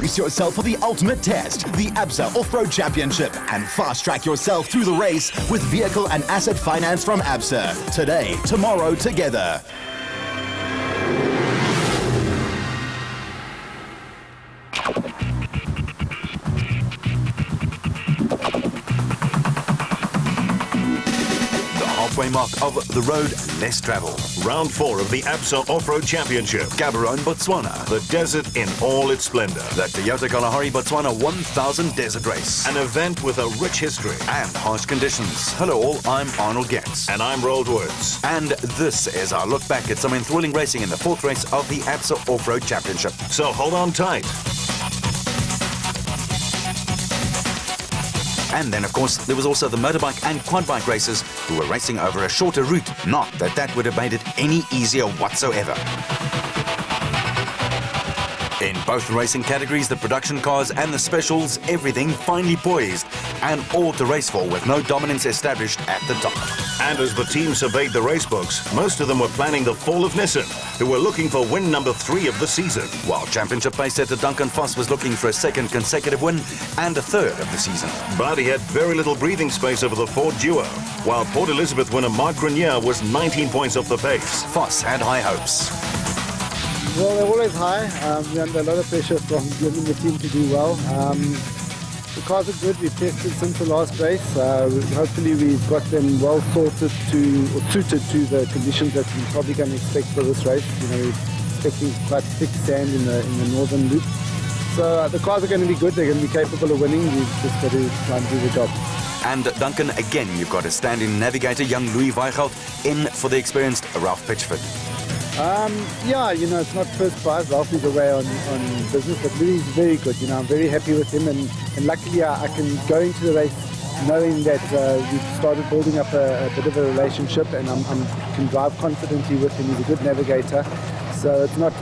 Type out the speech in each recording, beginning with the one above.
Brace yourself for the ultimate test, the ABSA Off-Road Championship, and fast-track yourself through the race with vehicle and asset finance from ABSA. Today, tomorrow, together. Halfway mark of the road less travel. Round 4 of the ABSA Off-Road Championship. Gaborone, Botswana. The desert in all its splendor. The Toyota Kalahari Botswana 1000 Desert Race. An event with a rich history. And harsh conditions. Hello all, I'm Arnold Getz. And I'm Roald Woods. And this is our look back at some enthralling racing in the 4th race of the ABSA Off-Road Championship. So hold on tight. And then, of course, there was also the motorbike and quad bike racers who were racing over a shorter route. Not that that would have made it any easier whatsoever. In both racing categories, the production cars and the specials, everything finely poised and all to race for with no dominance established at the top. And as the team surveyed the race books, most of them were planning the fall of Nissan, who were looking for win number 3 of the season. While championship pacesetter Duncan Foss was looking for a 2nd consecutive win and a 3rd of the season. But he had very little breathing space over the Ford duo, while Port Elizabeth winner Mark Grenier was 19 points off the pace. Foss had high hopes. Well, they're always high. We're under a lot of pressure from getting the team to do well. The cars are good. We've tested since the last race. Hopefully we've got them well suited to the conditions that we're probably going to expect for this race. You know, we're expecting quite thick sand in the northern loop. So the cars are going to be good. They're going to be capable of winning. We've just got to try and do the job. And Duncan, again, you've got a stand-in navigator, young Louis Weichelt, in for the experienced Ralph Pitchford. Yeah, you know, it's not first prize. Ralph is away on business, but Louis is very good. You know, I'm very happy with him, and luckily I can go into the race knowing that we've started building up a bit of a relationship, and I can drive confidently with him. He's a good navigator, so it's not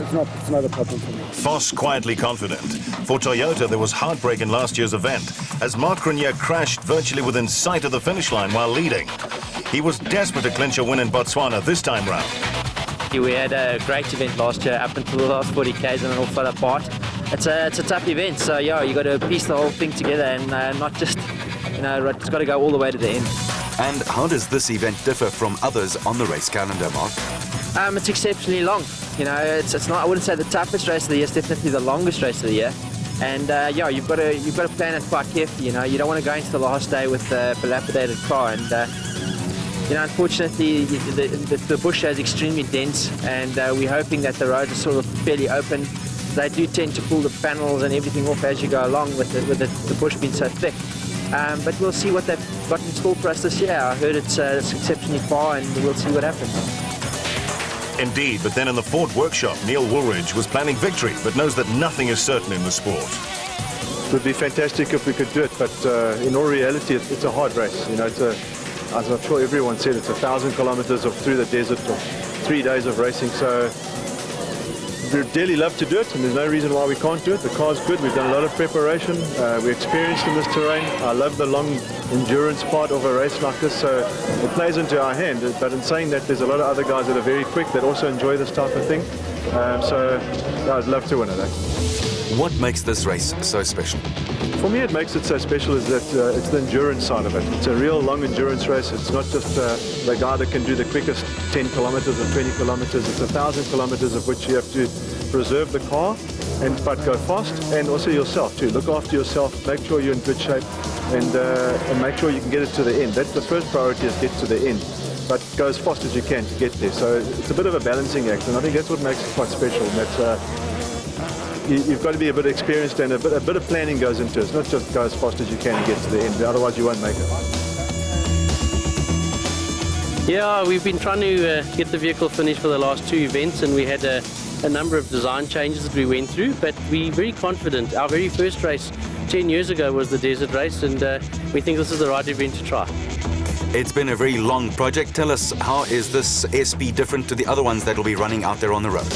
a problem for me. Foss quietly confident. For Toyota, there was heartbreak in last year's event, as Mark Grenier crashed virtually within sight of the finish line while leading. He was desperate to clinch a win in Botswana this time round. We had a great event last year up until the last 40 k's and it all fell apart. It's a tough event, so yeah, you got to piece the whole thing together and not just, you know, it's got to go all the way to the end. And how does this event differ from others on the race calendar, Mark? It's exceptionally long. You know, it's not, I wouldn't say the toughest race of the year, it's definitely the longest race of the year. And yeah, you've got to plan it quite carefully. You know, you don't want to go into the last day with a dilapidated car, and you know, unfortunately, the bush is extremely dense, and we're hoping that the roads are sort of fairly open. They do tend to pull the panels and everything off as you go along with the bush being so thick. But we'll see what they've got in store for us this year. I heard it's exceptionally far, and we'll see what happens. Indeed, but then in the Ford workshop, Neil Woolridge was planning victory, but knows that nothing is certain in the sport. It would be fantastic if we could do it, but in all reality, it's a hard race. You know, as I'm sure everyone said, it's 1,000 kilometers through the desert, or 3 days of racing. So we'd dearly love to do it, and there's no reason why we can't do it. The car's good. We've done a lot of preparation. We're experienced in this terrain. I love the long endurance part of a race like this, so it plays into our hand. But in saying that, there's a lot of other guys that are very quick that also enjoy this type of thing. So yeah, I'd love to win it. What makes this race so special? For me, it makes it so special is that it's the endurance side of it. It's a real long endurance race. It's not just the guy that can do the quickest 10 kilometers or 20 kilometers. It's 1,000 kilometers of which you have to preserve the car, but go fast, and also yourself too. Look after yourself, make sure you're in good shape, and make sure you can get it to the end. That's the first priority, is get to the end, but go as fast as you can to get there. So it's a bit of a balancing act, and I think that's what makes it quite special. That you've got to be a bit experienced, and a bit of planning goes into it. It's not just go as fast as you can and get to the end, otherwise you won't make it. Yeah, we've been trying to get the vehicle finished for the last 2 events, and we had a number of design changes that we went through, but we're very confident. Our very first race 10 years ago was the desert race, and we think this is the right event to try. It's been a very long project. Tell us, how is this SP different to the other ones that will be running out there on the road?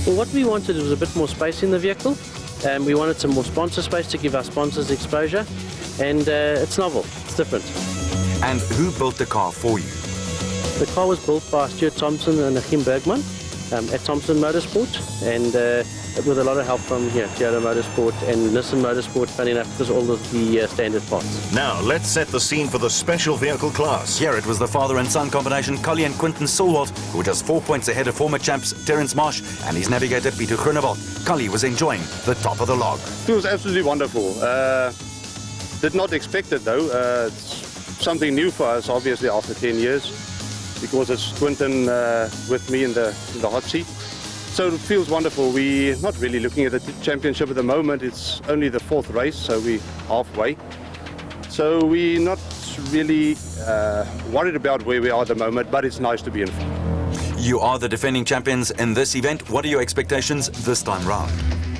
Well, what we wanted was a bit more space in the vehicle. We wanted some more sponsor space to give our sponsors exposure, and it's novel, it's different. And who built the car for you? The car was built by Stuart Thompson and Achim Bergman. at Thompson Motorsport, and with a lot of help from Toyota Motorsport and Nissan Motorsport, funny enough, because all of the standard parts. Now, let's set the scene for the special vehicle class. Here it was the father and son combination, Collie and Quinton Silwalt, who were just 4 points ahead of former champs Terence Marsh and his navigator Peter Groenewald. Collie was enjoying the top of the log. Feels absolutely wonderful. Did not expect it though. It's something new for us, obviously, after 10 years, because it's Quinton with me in the hot seat. So it feels wonderful. We're not really looking at the championship at the moment. It's only the 4th race, so we're halfway. So we're not really worried about where we are at the moment, but it's nice to be in front. You are the defending champions in this event. What are your expectations this time round?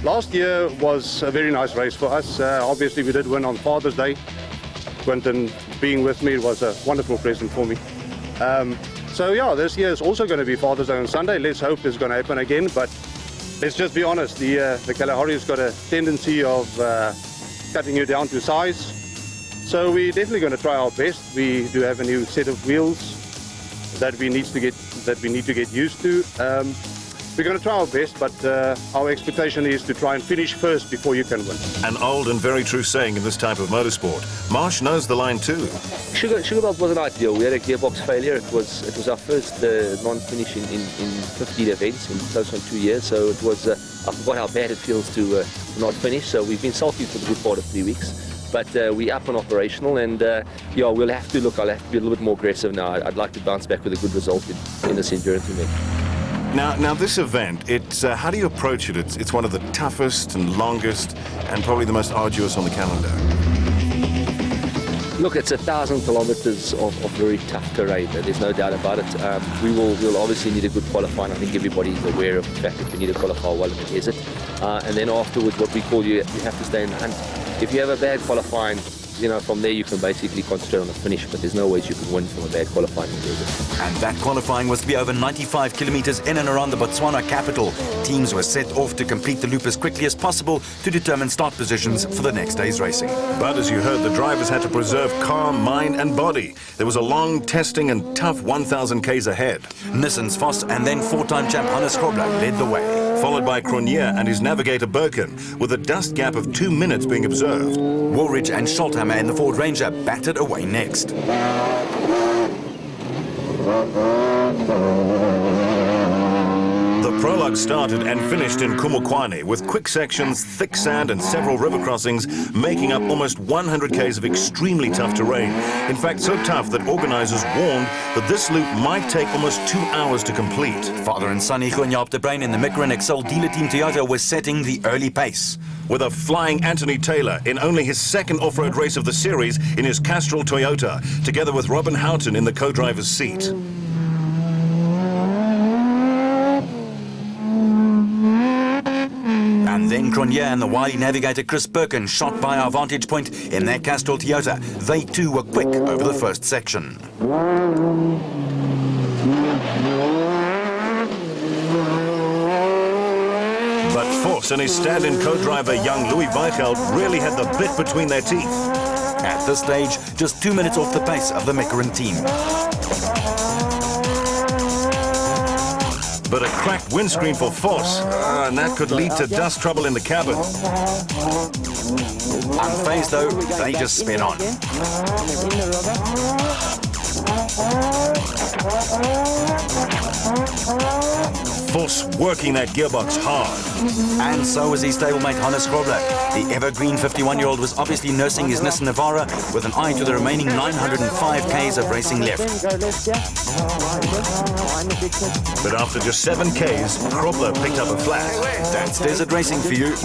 Last year was a very nice race for us. Obviously, we did win on Father's Day. Quinton being with me was a wonderful present for me. So yeah, this year is also going to be Father's Day on Sunday. Let's hope it's going to happen again, but let's just be honest, the Kalahari's got a tendency of cutting you down to size. So we're definitely going to try our best. We do have a new set of wheels that we need to get used to. We're going to try our best, but our expectation is to try and finish first before you can win. An old and very true saying in this type of motorsport. Marsh knows the line too. Sugarloaf wasn't ideal. We had a gearbox failure. It was our first non-finish in 15 events in close on 2 years. So it was, I forgot how bad it feels to not finish. So we've been salty for the good part of 3 weeks. But we're up and operational, and yeah, we'll have to look. I'll have to be a little bit more aggressive now. I'd like to bounce back with a good result in this endurance event. Now this event, it's how do you approach it? It's one of the toughest and longest and probably the most arduous on the calendar. Look, it's 1,000 kilometers of very tough terrain. There's no doubt about it. We'll obviously need a good qualifying. I think everybody's aware of the fact that we need to qualify well in the desert. And then afterwards, what we call you have to stay in the hunt. If you have a bad qualifying, from there you can basically concentrate on the finish, but there's no ways you can win from a bad qualifying in the desert. And that qualifying was to be over 95 kilometers in and around the Botswana capital. Teams were set off to complete the loop as quickly as possible to determine start positions for the next day's racing. But as you heard, the drivers had to preserve calm mind and body. There was a long testing and tough 1,000 Ks ahead. Nissan's Vos and then 4-time champ Hannes Grobler led the way, followed by Cronje and his navigator Birkin, with a dust gap of 2 minutes being observed. Woolridge and Scholthammer in the Ford Ranger battered away next. The prologue started and finished in Kumukwane, with quick sections, thick sand and several river crossings making up almost 100 Ks of extremely tough terrain. In fact, so tough that organisers warned that this loop might take almost 2 hours to complete. Father and son Jaap de Bruin in the Micra and Excel dealer team Toyota was setting the early pace. With a flying Anthony Taylor in only his second off-road race of the series in his Castrol Toyota, together with Robin Houghton in the co-driver's seat. And then Cronje and the wily navigator Chris Birkin shot by our vantage point in their Castrol Toyota. They too were quick over the first section. But Vos and his stand-in co-driver young Louis Weichelt really had the bit between their teeth. At this stage, just 2 minutes off the pace of the Micra team. But a cracked windscreen for Vos, and that could lead to dust trouble in the cabin. Unfazed though, they just sped on. Vos working that gearbox hard. And so was his stablemate Hannes Grobler. The evergreen 51-year-old was obviously nursing his Nissan Navara with an eye to the remaining 905 Ks of racing left. But after just 7 Ks, Grobler picked up a flat. That's desert racing for you.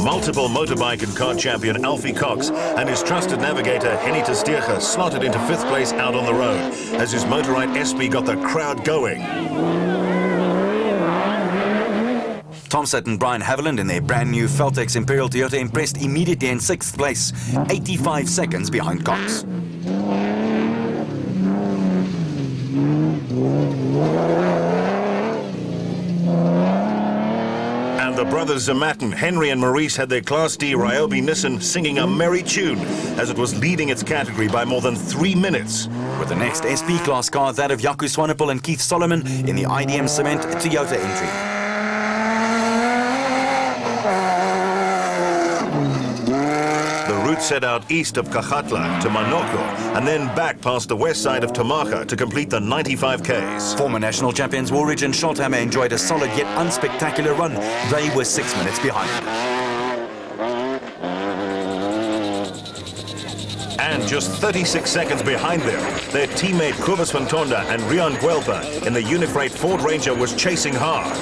Multiple motorbike and car champion Alfie Cox and his trusted navigator Henny Testierge slotted into 5th place out on the road as his Motorrite SP got the crowd going. Tom Sutton and Brian Haviland in their brand new Feltex Imperial Toyota impressed immediately in 6th place, 85 seconds behind Cox. And the brothers Zamatin, Henry and Maurice had their Class D Ryobi Nissan singing a merry tune as it was leading its category by more than 3 minutes. With the next SP class car, that of Jaco Swanepoel and Keith Solomon in the IDM Cement Toyota entry. The route set out east of Cagatla to Manoko and then back past the west side of Tamaga to complete the 95 Ks. Former national champions Woolridge and Schothammer enjoyed a solid yet unspectacular run. They were 6 minutes behind. And just 36 seconds behind them, their teammate Kobus van Tonda and Rian Guelpa in the Unifreight Ford Ranger was chasing hard.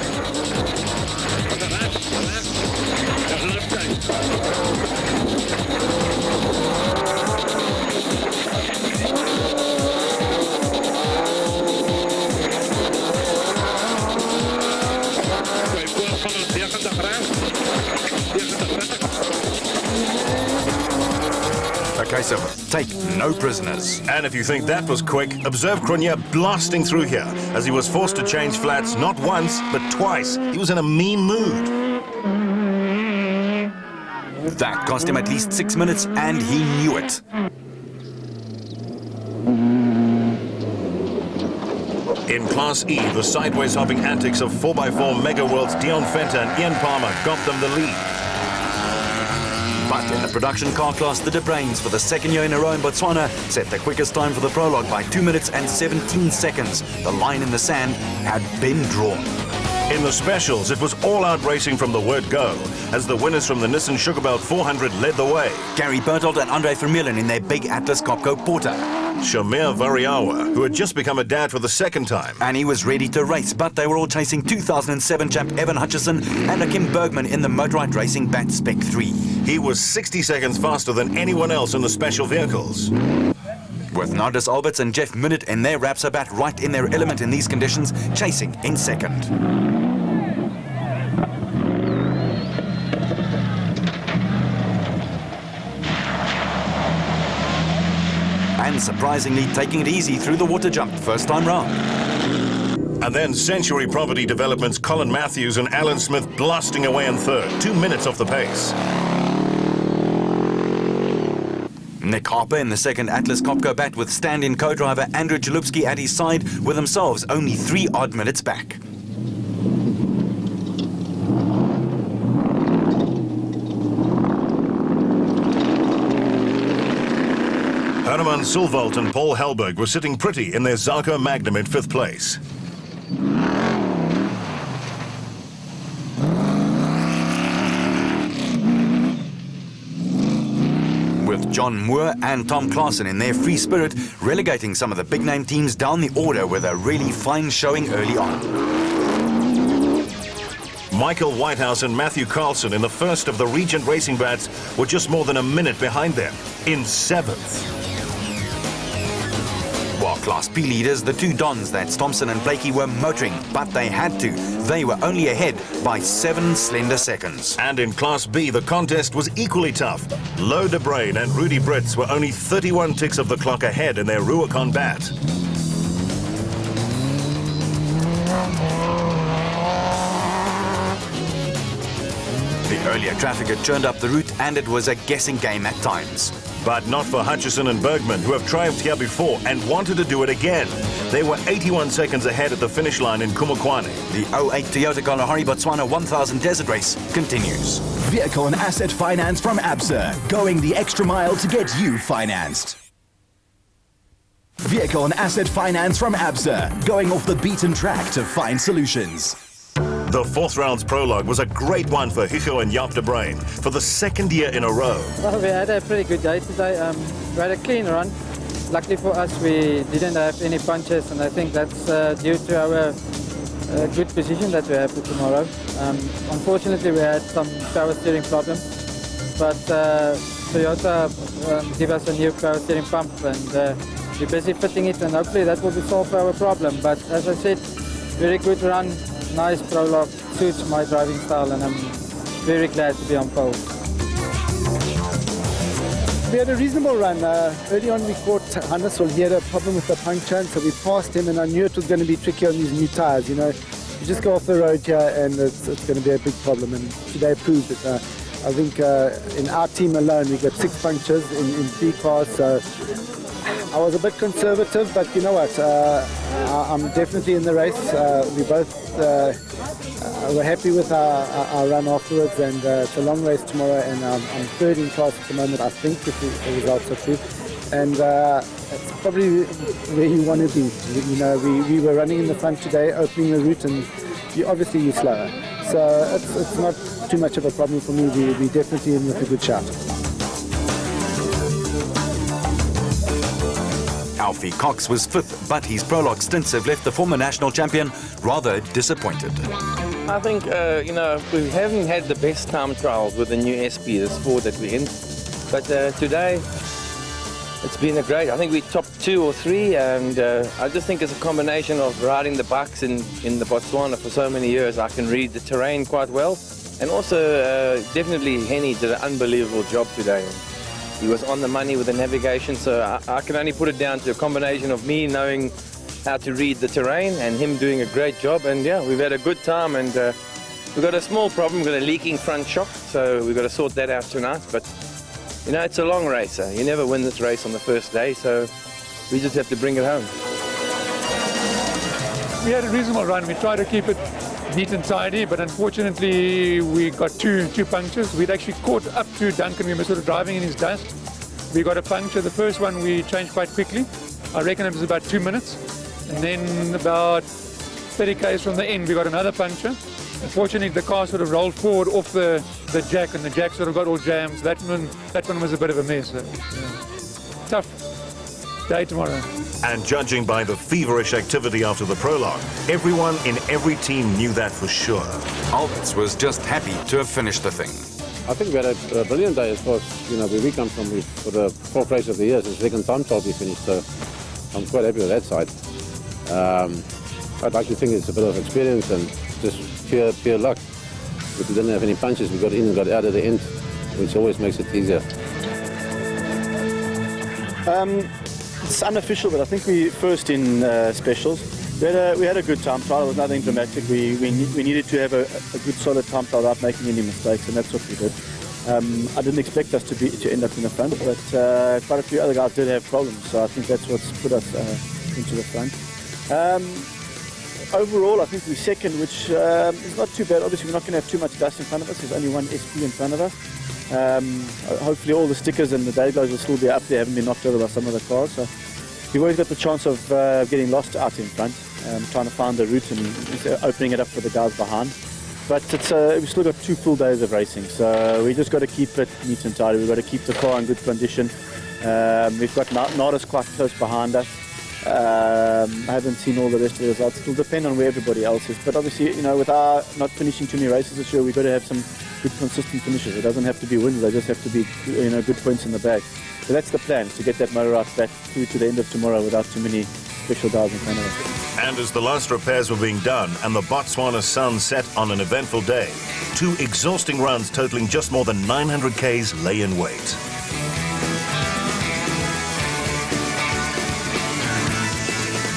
Okay, so take no prisoners. And if you think that was quick, observe Cronje blasting through here as he was forced to change flats not once, but twice. He was in a mean mood. That cost him at least 6 minutes, and he knew it. In Class E, the sideways hopping antics of 4x4 Mega World's Dion Venter and Ian Palmer got them the lead. But in the production car class, the De Bruins, for the second year in a row in Botswana, set the quickest time for the prologue by 2 minutes and 17 seconds. The line in the sand had been drawn. In the specials, it was all-out racing from the word go, as the winners from the Nissan Sugarbelt 400 led the way. Gary Bertolt and Andre Vermeulen in their big Atlas Copco Porter. Shamir Variawa, who had just become a dad for the second time. And he was ready to race, but they were all chasing 2007 champ Evan Hutchison and Akim Bergman in the Motorite Racing Bat Spec 3. He was 60 seconds faster than anyone else in the special vehicles. With Nardus Alberts and Jeff Minute in their Rapsabat right in their element in these conditions, chasing in second. And surprisingly taking it easy through the water jump first time round. And then Century Property Development's Colin Matthews and Alan Smith blasting away in third, 2 minutes off the pace. Nick Harper in the second Atlas Copco Bat with stand-in co-driver Andrew Jalupski at his side, with themselves only 3 odd minutes back. Herman Sulvold and Paul Helberg were sitting pretty in their Zarko Magnum in 5th place. With John Moore and Tom Claassen in their free spirit, relegating some of the big-name teams down the order with a really fine showing early on. Michael Whitehouse and Matthew Carlson in the first of the Regent Racing Bats were just more than a minute behind them, in 7th. While Class B leaders, the 2 Dons, that's Thompson and Blakey, were motoring, but they had to. They were only ahead by 7 slender seconds. And in Class B, the contest was equally tough. Lo De Bruin and Rudy Brits were only 31 ticks of the clock ahead in their Rubicon Bat. The earlier traffic had churned up the route, and it was a guessing game at times. But not for Hutchison and Bergman, who have triumphed here before and wanted to do it again. They were 81 seconds ahead at the finish line in Kumukwane. The 08 Toyota Kalahari Botswana 1000 Desert Race continues. Vehicle and asset finance from ABSA, going the extra mile to get you financed. Vehicle and asset finance from ABSA, going off the beaten track to find solutions. The 4th round's prologue was a great one for Hugo and Jaap de Bruin for the 2nd year in a row. Well, we had a pretty good day today. We had a clean run. Luckily for us, we didn't have any punches, and I think that's due to our good position that we have for tomorrow. Unfortunately, we had some power steering problems, but Toyota gave us a new power steering pump, and we're busy fitting it, and hopefully that will solve our problem. But as I said, very good run. Nice prologue, suits my driving style, and I'm very glad to be on pole. We had a reasonable run. Early on we caught Hannes, he had a problem with the puncture, so we passed him, and I knew it was going to be tricky on these new tyres. You know, you just go off the road here and it's going to be a big problem, and today proved it. I think in our team alone we got 6 punctures in 3 cars, so I was a bit conservative, but you know what, I'm definitely in the race. We both were happy with our run afterwards, and it's a long race tomorrow, and I'm 3rd in class at the moment, I think, if the results are true. And it's probably where you want to be. You know, we were running in the front today, opening the route, and obviously you're slower. So it's not too much of a problem for me. We're definitely in with a good shout. Alfie Cox was 5th, but his prologue stints have left the former national champion rather disappointed. I think, you know, we haven't had the best time trials with the new SP, the sport that we're in. But today, it's been a great, I think we topped 2 or 3, and I just think it's a combination of riding the bucks in the Botswana for so many years. I can read the terrain quite well, and also definitely Henny did an unbelievable job today. He was on the money with the navigation, so I can only put it down to a combination of me knowing how to read the terrain and him doing a great job. And yeah, we've had a good time, and we've got a small problem. We've got a leaking front shock, so we've got to sort that out tonight. But you know, it's a long race. You never win this race on the first day, so we just have to bring it home. We had a reasonable run. We tried to keep it neat and tidy, but unfortunately we got two punctures. We'd actually caught up to Duncan. We were sort of driving in his dust. We got a puncture. The first one we changed quite quickly. I reckon it was about 2 minutes. And then about 30 k's from the end we got another puncture. Unfortunately the car sort of rolled forward off the jack, and the jack sort of got all jammed. That one was a bit of a mess. So, yeah. Tough day tomorrow. And judging by the feverish activity after the prologue, everyone in every team knew that for sure. Alberts was just happy to have finished the thing. I think we had a brilliant day as far as, you know, where we come from. For the 4th race of the year, it's the 2nd time trial we finished, so I'm quite happy with that side. I'd like to think it's a bit of experience and just pure luck. If we didn't have any punches, we got in and got out at the end, which always makes it easier. It's unofficial, but I think we first in specials. We had a good time trial. It was nothing dramatic. We needed to have a good solid time trial without making any mistakes, and that's what we did. I didn't expect us to end up in the front, but quite a few other guys did have problems, so I think that's what's put us into the front. Overall, I think we're 2nd, which is not too bad. Obviously, we're not going to have too much dust in front of us. There's only one SP in front of us. Hopefully all the stickers and the day glows will still be up there, haven't been knocked over by some of the cars. So we've always got the chance of getting lost out in front, trying to find the route and opening it up for the guys behind. But we've still got 2 full days of racing, so we just got to keep it neat and tidy. We've got to keep the car in good condition. We've got Nardis quite close behind us. I haven't seen all the rest of the results. It'll depend on where everybody else is. But obviously, you know, with our not finishing too many races this year, we've got to have some good consistent finishes. It doesn't have to be wins, they just have to be, you know, good points in the bag. So that's the plan, to get that motor out back through to the end of tomorrow without too many special guys in front of us. And as the last repairs were being done and the Botswana sun set on an eventful day, 2 exhausting runs totaling just more than 900 k's lay in wait.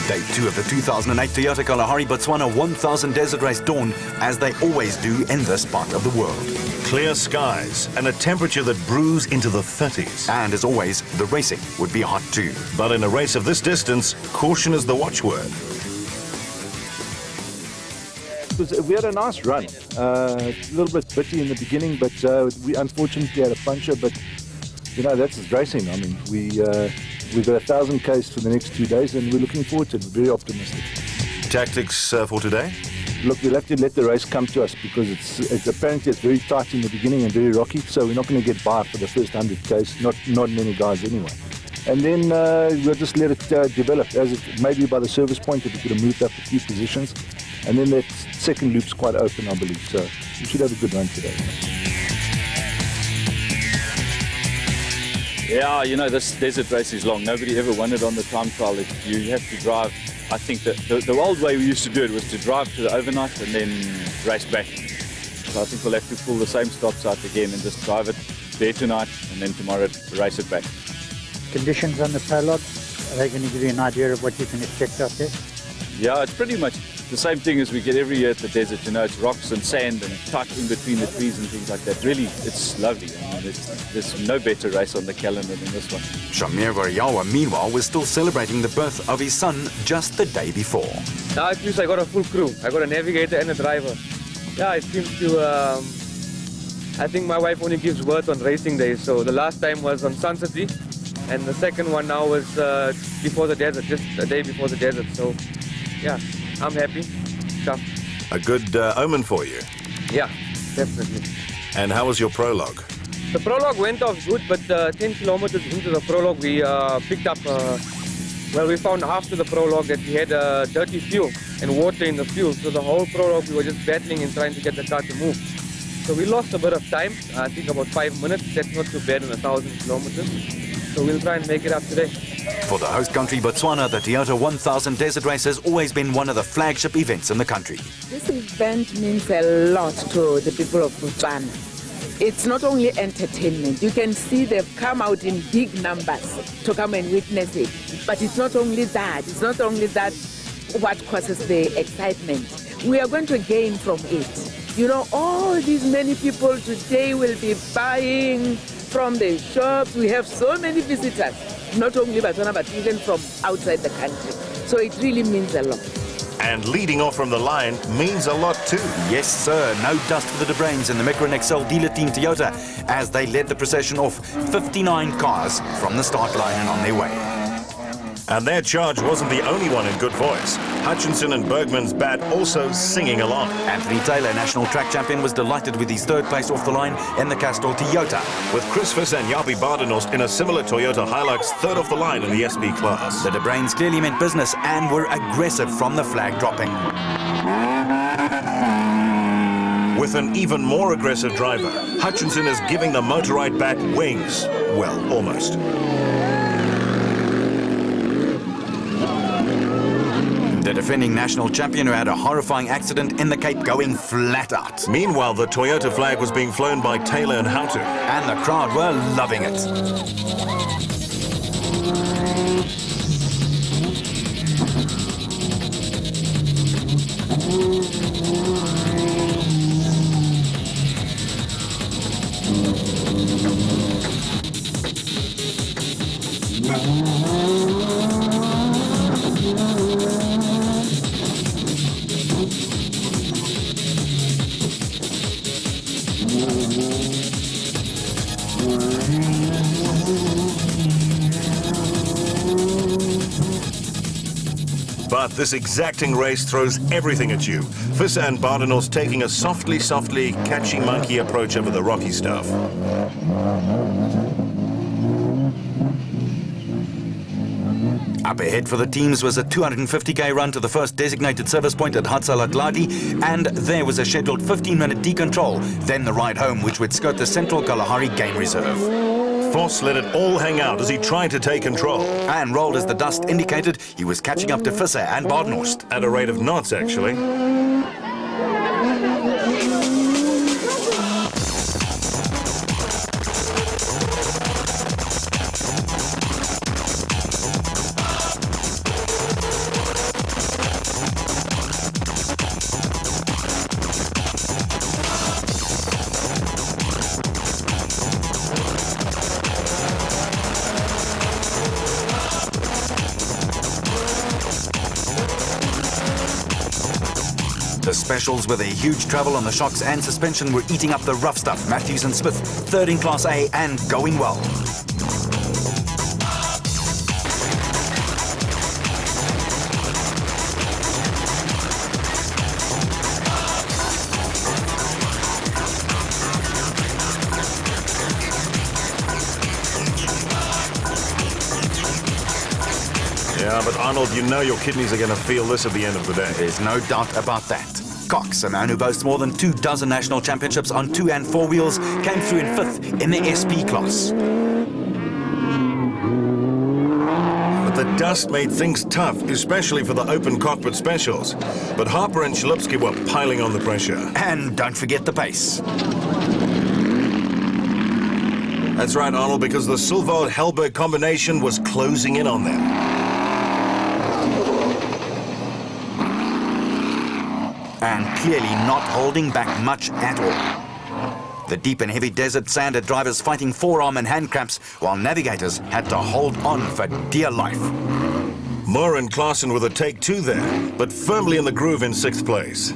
Day 2 of the 2008 Toyota Kalahari Botswana 1000 Desert Race dawned as they always do in this part of the world. Clear skies and a temperature that brews into the 30s. And as always, the racing would be hot too. But in a race of this distance, caution is the watchword. We had a nice run. A little bit bitty in the beginning, but we unfortunately had a puncture. But you know, that's racing. I mean, we've got 1,000 k's for the next 2 days, and we're looking forward to it. We're very optimistic. Tactics for today? Look, we'll have to let the race come to us because it's apparently it's very tight in the beginning and very rocky, so we're not going to get by for the first 100 k's, not many guys anyway. And then we'll just let it develop, as it maybe by the service point if we could have moved up a few positions. And then that second loop's quite open, I believe, so we should have a good run today. Yeah, you know, this desert race is long. Nobody ever won it on the time trial. You have to drive. I think that the old way we used to do it was to drive to the overnight and then race back. So I think we'll have to pull the same stops out again and just drive it there tonight and then tomorrow race it back. Conditions on the prologue, are they going to give you an idea of what you can expect out there? Yeah, it's pretty much the same thing as we get every year at the desert. You know, it's rocks and sand and tucked in between the trees and things like that. Really, it's lovely. I mean, there's no better race on the calendar than this one. Shamir Variawa, meanwhile, was still celebrating the birth of his son just the day before. Now at least I got a full crew. I got a navigator and a driver. Yeah, it seems to... I think my wife only gives birth on racing days. So the last time was on Sun City, and the second one now was before the desert, just a day before the desert. So, yeah, I'm happy. Tough. A good omen for you. Yeah, definitely. And how was your prologue? The prologue went off good, but 10 kilometers into the prologue, we picked up, well, we found after the prologue that we had dirty fuel and water in the fuel. So the whole prologue, we were just battling and trying to get the car to move. So we lost a bit of time, I think about 5 minutes. That's not too bad on 1,000 kilometers. So we'll try and make it up today. For the host country, Botswana, the Toyota 1000 Desert Race has always been one of the flagship events in the country. This event means a lot to the people of Botswana. It's not only entertainment. You can see they've come out in big numbers to come and witness it. But it's not only that. It's not only that what causes the excitement. We are going to gain from it. You know, all these many people today will be buying from the shops. We have so many visitors, not only Botswana, but even from outside the country. So it really means a lot. And leading off from the line means a lot too. Yes, sir. No dust for the De Bruins in the Micron Excel dealer team Toyota as they led the procession off 59 cars from the start line and on their way. And their charge wasn't the only one in good voice. Hutchinson and Bergman's bat also singing along. Anthony Taylor, national track champion, was delighted with his third place off the line in the Castor Toyota. With Chris Visser and Jabi Badenhorst in a similar Toyota Hilux, third off the line in the SB class. The De Bruins clearly meant business and were aggressive from the flag dropping. With an even more aggressive driver, Hutchinson is giving the Motorride bat wings. Well, almost. The defending national champion who had a horrifying accident in the Cape going flat out. Meanwhile, the Toyota flag was being flown by Taylor and Houghton. And the crowd were loving it. But this exacting race throws everything at you. Visser and Badenhorst taking a softly, catchy monkey approach over the rocky stuff. Up ahead for the teams was a 250k run to the first designated service point at Hatsalatladi, and there was a scheduled 15-minute decontrol, then the ride home, which would skirt the Central Kalahari Game Reserve. Voss let it all hang out as he tried to take control. And rolled as the dust indicated, he was catching up to Visser and Badenhorst. At a rate of knots, actually. The specials with a huge travel on the shocks and suspension were eating up the rough stuff. Matthews and Smith, third in Class A and going well. Yeah, but Arnold, you know your kidneys are going to feel this at the end of the day. There's no doubt about that. Cox, a man who boasts more than 24 national championships on 2 and 4 wheels, came through in 5th in the SP class. But the dust made things tough, especially for the open cockpit specials. But Harper and Chlipsky were piling on the pressure. And don't forget the pace. That's right, Arnold, because the Silvo-Hellberg combination was closing in on them. and clearly not holding back much at all. The deep and heavy desert sand had drivers fighting forearm and hand cramps, while navigators had to hold on for dear life. Moore and Klaasen with a take two there, but firmly in the groove in 6th place.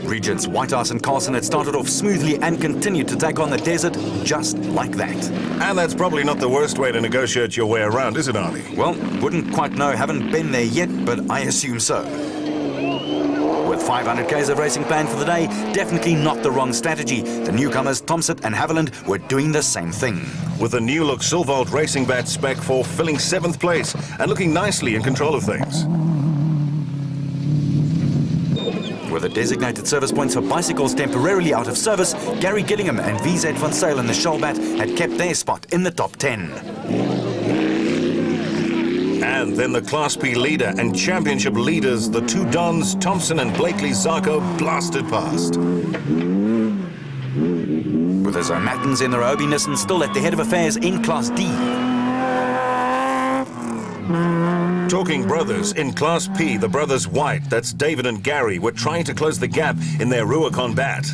Regents Whitehouse and Carlson had started off smoothly and continued to take on the desert just like that. And that's probably not the worst way to negotiate your way around, is it, Arnie? Well, wouldn't quite know, haven't been there yet, but I assume so. With 500 k's of racing planned for the day, definitely not the wrong strategy. The newcomers, Thompson and Haviland, were doing the same thing. With the new look Silvolt Racing Bat Spec 4 filling 7th place and looking nicely in control of things. With the designated service points for bicycles temporarily out of service, Gary Gillingham and VZ Van Sale in the Shellbat had kept their spot in the top 10. And then the Class B leader and championship leaders, the two Dons, Thompson and Blakely Zarco, blasted past. With the Zomatans in the Ryobi Nissan still at the head of affairs in Class D. Talking brothers, in Class P, the brothers White, that's David and Gary, were trying to close the gap in their Rubicon Bat.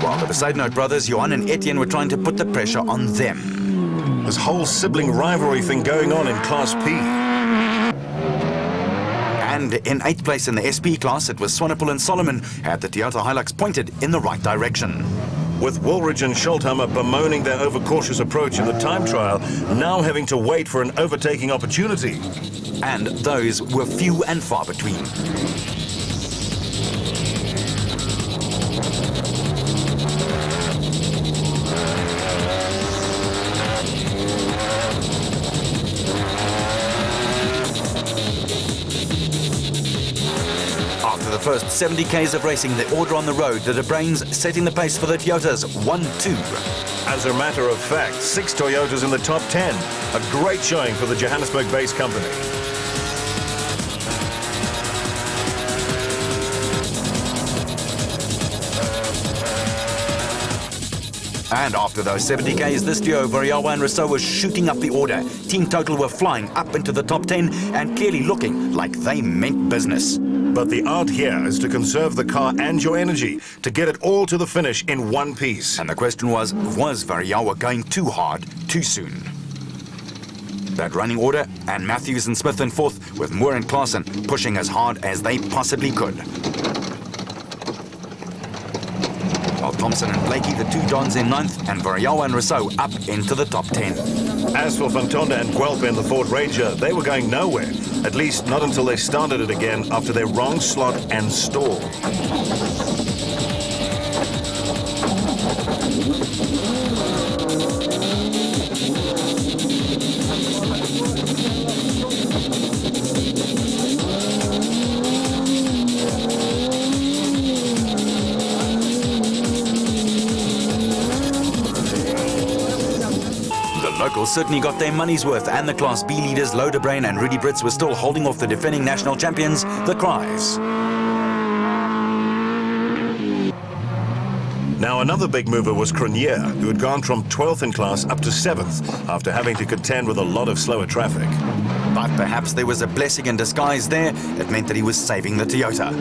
While the Besaidnout brothers, Johan and Etienne, were trying to put the pressure on them. This whole sibling rivalry thing going on in Class P. And in 8th place in the SP class, it was Swanepoel and Solomon had the Toyota Hilux pointed in the right direction. With Woolridge and Schulthammer bemoaning their overcautious approach in the time trial, now having to wait for an overtaking opportunity. And those were few and far between. The first 70 k's of racing, the order on the road, the De Bruins setting the pace for the Toyotas, 1-2. As a matter of fact, 6 Toyotas in the top 10. A great showing for the Johannesburg-based company. And after those 70 k's, this duo, Variawa and Rousseau, was shooting up the order. Team Total were flying up into the top 10 and clearly looking like they meant business. But the art here is to conserve the car and your energy, to get it all to the finish in one piece. And the question was Variawa going too hard, too soon? That running order, and Matthews and Smith in 4th, with Moore and Klaasen pushing as hard as they possibly could. While Thompson and Blakey, the two Dons, in 9th, and Variawa and Rousseau up into the top 10. As for Fantonda and Guelph in the Ford Ranger, they were going nowhere. At least not until they started it again after their wrong slot and stall. Locals certainly got their money's worth, and the Class B leaders, Louw de Bruin and Rudy Brits, were still holding off the defending national champions, the Cries. Now another big mover was Cronier, who had gone from 12th in class up to 7th after having to contend with a lot of slower traffic. But perhaps there was a blessing in disguise there. It meant that he was saving the Toyota.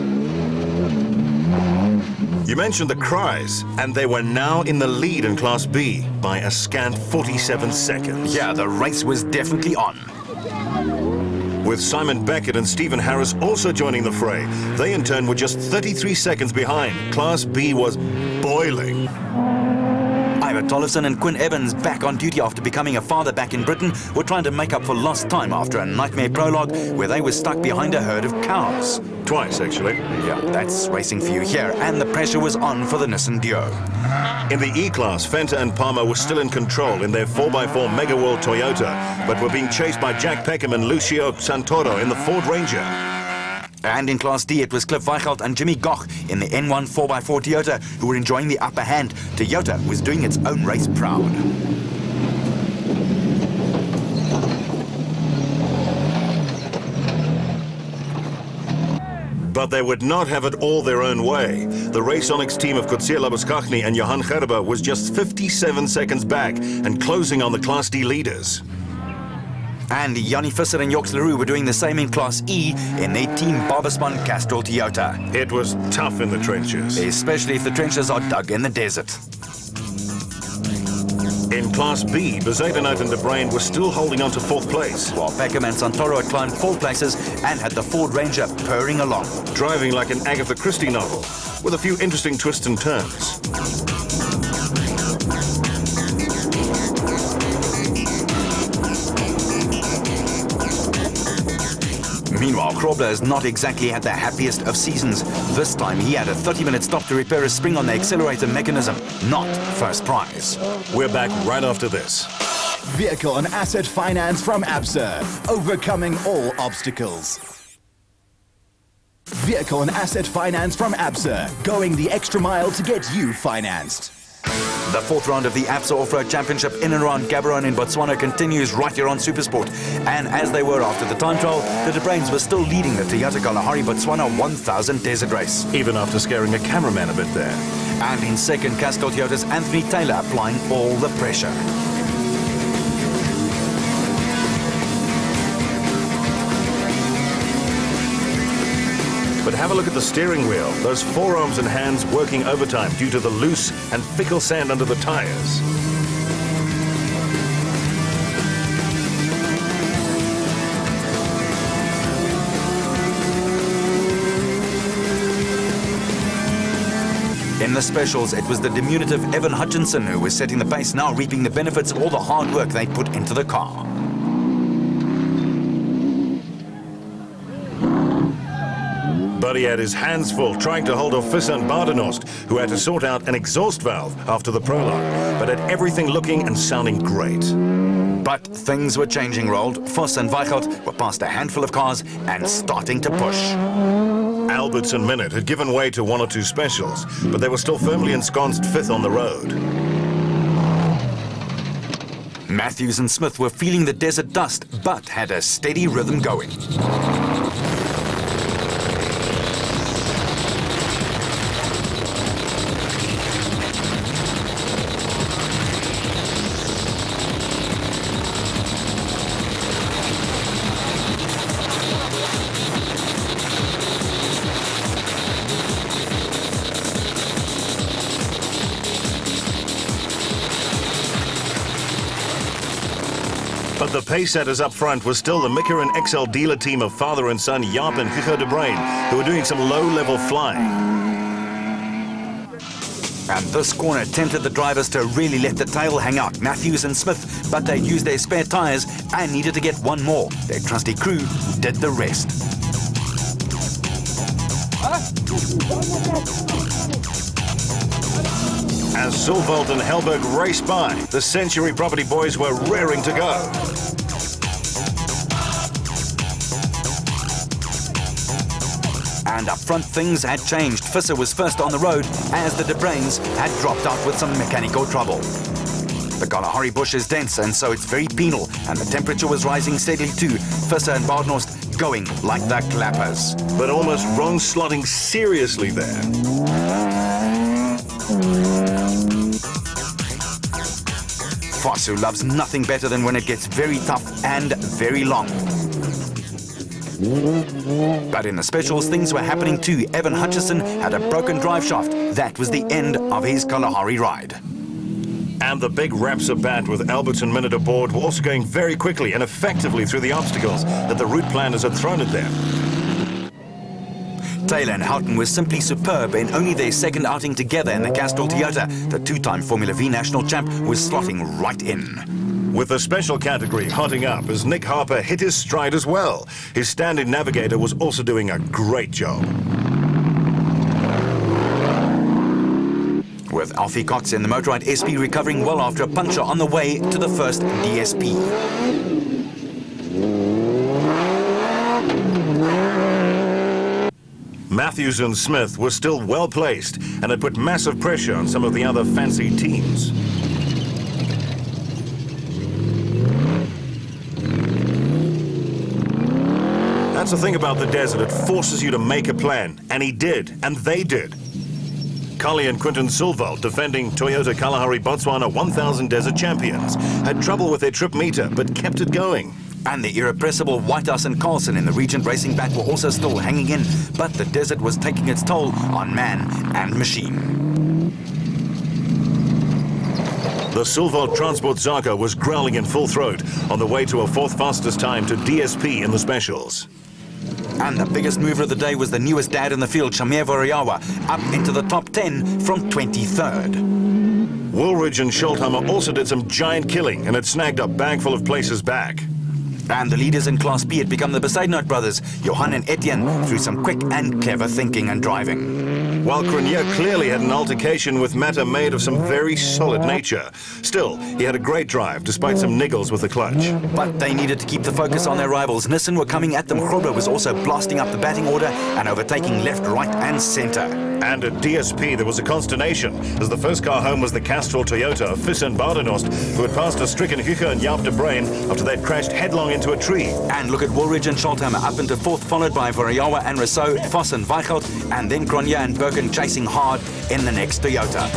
You mentioned the Cries, and they were now in the lead in Class B by a scant 47 seconds. Yeah, the race was definitely on. With Simon Beckett and Stephen Harris also joining the fray, they in turn were just 33 seconds behind. Class B was boiling. Ivor Tollefson and Quinn Evans, back on duty after becoming a father back in Britain, were trying to make up for lost time after a nightmare prologue where they were stuck behind a herd of cows. Twice, actually. Yeah, that's racing for you here, and the pressure was on for the Nissan duo. In the E-Class, Fenter and Palmer were still in control in their 4x4 Mega World Toyota, but were being chased by Jack Peckham and Lucio Santoro in the Ford Ranger. And in Class D, it was Cliff Weichelt and Jimmy Goch in the N1 4x4 Toyota who were enjoying the upper hand. Toyota was doing its own race proud. But they would not have it all their own way. The Raconics team of Coetzee Labuschagne and Johan Gerber was just 57 seconds back and closing on the Class D leaders. And Jannie Visser and Joks Leroux were doing the same in Class E in their team Barbaspan Castrol Toyota. It was tough in the trenches. Especially if the trenches are dug in the desert. In Class B, Bezuidenhout and De Bruyn were still holding on to 4th place. While Peckham and Santoro had climbed 4 places and had the Ford Ranger purring along. Driving like an Agatha Christie novel, with a few interesting twists and turns. Meanwhile, Krobler has not exactly had the happiest of seasons. This time he had a 30-minute stop to repair a spring on the accelerator mechanism, not first prize. We're back right after this. Vehicle and asset finance from ABSA, overcoming all obstacles. Vehicle and asset finance from ABSA, going the extra mile to get you financed. The 4th round of the ABSA Off-Road Championship in and around Gaborone in Botswana continues right here on Supersport. And as they were after the time trial, the De Bruyns were still leading the Toyota Kalahari Botswana 1000 desert race. Even after scaring a cameraman a bit there. And in second, Castrol Toyota's Anthony Taylor applying all the pressure. But have a look at the steering wheel. Those forearms and hands working overtime due to the loose and fickle sand under the tires. In the specials, it was the diminutive Evan Hutchinson who was setting the pace, now reaping the benefits of all the hard work they put into the car. But he had his hands full trying to hold off Visser and Badenhorst, who had to sort out an exhaust valve after the prologue, but had everything looking and sounding great. But things were changing, Rold. Voss and Weichelt were past a handful of cars and starting to push. Alberts and Minnaert had given way to 1 or 2 specials, but they were still firmly ensconced 5th on the road. Matthews and Smith were feeling the desert dust, but had a steady rhythm going. But the pace setters up front was still the Mika and XL dealer team of father and son Jaap and Hugo De Bruyn, who were doing some low-level flying. And this corner tempted the drivers to really let the tail hang out, Matthews and Smith, but they used their spare tyres and needed to get one more. Their trusty crew did the rest. As Zülwald and Helberg raced by, the Century Property boys were raring to go. And up front, things had changed. Visser was first on the road as the De Bruyns had dropped out with some mechanical trouble. The Kalahari bush is dense, and so it's very penal, and the temperature was rising steadily too. Visser and Badenhorst going like the clappers. But almost wrong slotting seriously there. Voss, who loves nothing better than when it gets very tough and very long. But in the specials, things were happening too. Evan Hutchison had a broken drive shaft. That was the end of his Kalahari ride. And the big Rapsa bat with Alberts and Minnaert aboard were also going very quickly and effectively through the obstacles that the route planners had thrown at them. Taylor and Houghton were simply superb in only their second outing together in the Castrol Toyota. The 2-time Formula V national champ was slotting right in. With the special category hotting up as Nick Harper hit his stride as well. His stand-in navigator was also doing a great job. With Alfie Cox in the Motorrad SP recovering well after a puncture on the way to the first DSP. Matthews and Smith were still well placed and had put massive pressure on some of the other fancy teams. That's the thing about the desert. It forces you to make a plan. And he did. And they did. Kali and Quinton Silval, defending Toyota Kalahari Botswana 1000 Desert Champions, had trouble with their trip meter, but kept it going. And the irrepressible Whitehouse and Carlson in the Regent Racing back were also still hanging in, but the desert was taking its toll on man and machine. The Silval Transport Zaga was growling in full throat on the way to a fourth fastest time to DSP in the specials. And the biggest mover of the day was the newest dad in the field, Shamir Voriawa, up into the top 10 from 23rd. Woolridge and Schultheimer also did some giant killing and had snagged a bag full of places back. And the leaders in Class B had become the Besaidnout brothers, Johan and Etienne, through some quick and clever thinking and driving. While Crenier clearly had an altercation with matter made of some very solid nature. Still, he had a great drive, despite some niggles with the clutch. But they needed to keep the focus on their rivals. Nissan were coming at them. Grobler was also blasting up the batting order and overtaking left, right and centre. And at DSP, there was a consternation, as the first car home was the Castrol Toyota of Vissen Badenhorst, who had passed a stricken Hugo and Jaap de Bruin after they'd crashed headlong into a tree. And look at Woolridge and Schultheimer up into fourth, followed by Voriawa and Rousseau, Voss and Weichelt, and then Cronier and Birkin chasing hard in the next Toyota.